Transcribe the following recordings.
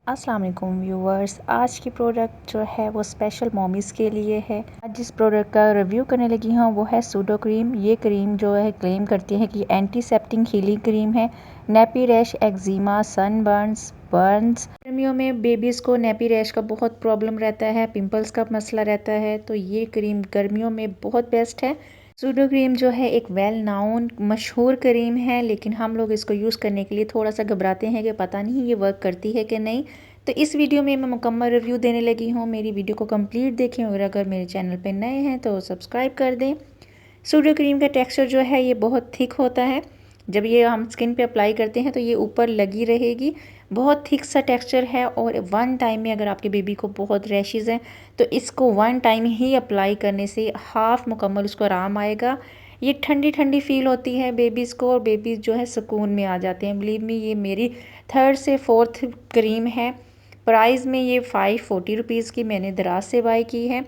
अस्सलाम वालेकुम व्यूवर्स। आज की प्रोडक्ट जो है वो स्पेशल मॉमीज़ के लिए है। आज जिस प्रोडक्ट का रिव्यू करने लगी हूँ वो है सूडो क्रीम। ये क्रीम जो है क्लेम करती है कि एंटीसेप्टिक हीलिंग क्रीम है। Nappy rash, eczema, Burns. गर्मियों में बेबीज़ को नेपी रैश का बहुत प्रॉब्लम रहता है, पिंपल्स का मसला रहता है, तो ये क्रीम गर्मियों में बहुत बेस्ट है। सूडो क्रीम जो है एक वेल नाउन मशहूर क्रीम है, लेकिन हम लोग इसको यूज़ करने के लिए थोड़ा सा घबराते हैं कि पता नहीं ये वर्क करती है कि नहीं। तो इस वीडियो में मैं मुकम्मल रिव्यू देने लगी हूँ। मेरी वीडियो को कंप्लीट देखें और अगर मेरे चैनल पे नए हैं तो सब्सक्राइब कर दें। सूडो क्रीम का टेक्सचर जो है ये बहुत थिक होता है। जब ये हम स्किन पे अप्लाई करते हैं तो ये ऊपर लगी रहेगी। बहुत थिक सा टेक्सचर है और वन टाइम में अगर आपके बेबी को बहुत रैशेज़ हैं तो इसको वन टाइम ही अप्लाई करने से हाफ मुकम्मल उसको आराम आएगा। ये ठंडी ठंडी फील होती है बेबीज़ को और बेबीज़ जो है सुकून में आ जाते हैं। बिलीव मी, ये मेरी 3rd से 4th क्रीम है। प्राइस में ये 540 रुपीज़ की मैंने दराज से बाय की है।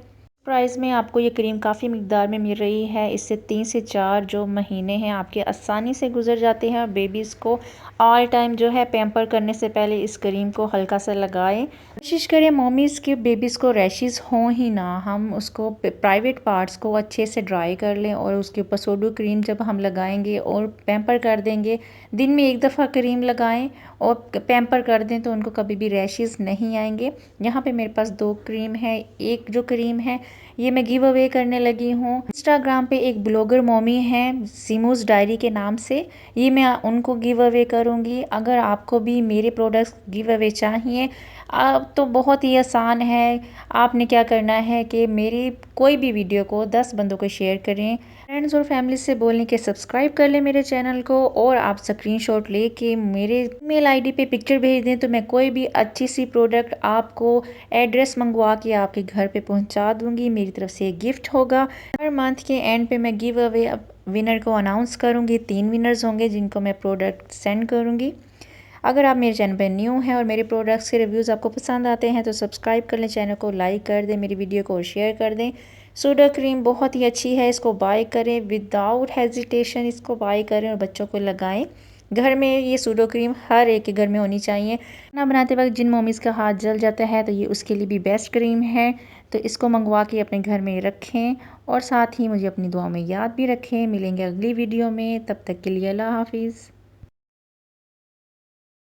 प्राइस में आपको ये क्रीम काफ़ी मिकदार में मिल रही है। इससे 3 से 4 जो महीने हैं आपके आसानी से गुजर जाते हैं। और बेबीज़ को ऑल टाइम जो है पैम्पर करने से पहले इस क्रीम को हल्का सा लगाएं। कोशिश करें मॉमीज़ के बेबीज़ को रैशेज़ हों ही ना। हम उसको प्राइवेट पार्ट्स को अच्छे से ड्राई कर लें और उसके ऊपर सोडो क्रीम जब हम लगाएंगे और पैम्पर कर देंगे, दिन में एक दफ़ा क्रीम लगाएं और पैम्पर कर दें तो उनको कभी भी रैशेज़ नहीं आएंगे। यहाँ पे मेरे पास 2 क्रीम है। एक जो क्रीम है ये मैं गिव अवे करने लगी हूँ। इंस्टाग्राम पे एक ब्लॉगर मॉमी हैं सीमूस डायरी के नाम से, ये मैं उनको गिव अवे करूँगी। अगर आपको भी मेरे प्रोडक्ट्स गिव अवे चाहिए तो बहुत ही आसान है। आपने क्या करना है कि मेरी कोई भी वीडियो को 10 बंदों को शेयर करें, फ्रेंड्स और फैमिली से बोलें कि सब्सक्राइब कर लें मेरे चैनल को, और आप स्क्रीनशॉट लेके मेरे ईमेल आईडी पे पिक्चर भेज दें तो मैं कोई भी अच्छी सी प्रोडक्ट आपको एड्रेस मंगवा के आपके घर पे पहुंचा दूंगी। मेरी तरफ से एक गिफ्ट होगा। हर मंथ के एंड पे मैं गिव अवे विनर को अनाउंस करूंगी। 3 विनर्स होंगे जिनको मैं प्रोडक्ट सेंड करूंगी। अगर आप मेरे चैनल पर न्यू हैं और मेरे प्रोडक्ट्स के रिव्यूज़ आपको पसंद आते हैं तो सब्सक्राइब कर लें, चैनल को लाइक कर दें, मेरी वीडियो को शेयर कर दें। सूडो क्रीम बहुत ही अच्छी है, इसको बाय करें विदाउट हेजिटेशन, इसको बाय करें और बच्चों को लगाएं। घर में ये सूडो क्रीम हर एक के घर में होनी चाहिए। खाना बनाते वक्त जिन मॉमीज़ का हाथ जल जाता है तो ये उसके लिए भी बेस्ट क्रीम है। तो इसको मंगवा के अपने घर में रखें और साथ ही मुझे अपनी दुआ में याद भी रखें। मिलेंगे अगली वीडियो में, तब तक के लिए अल्लाह हाफिज़।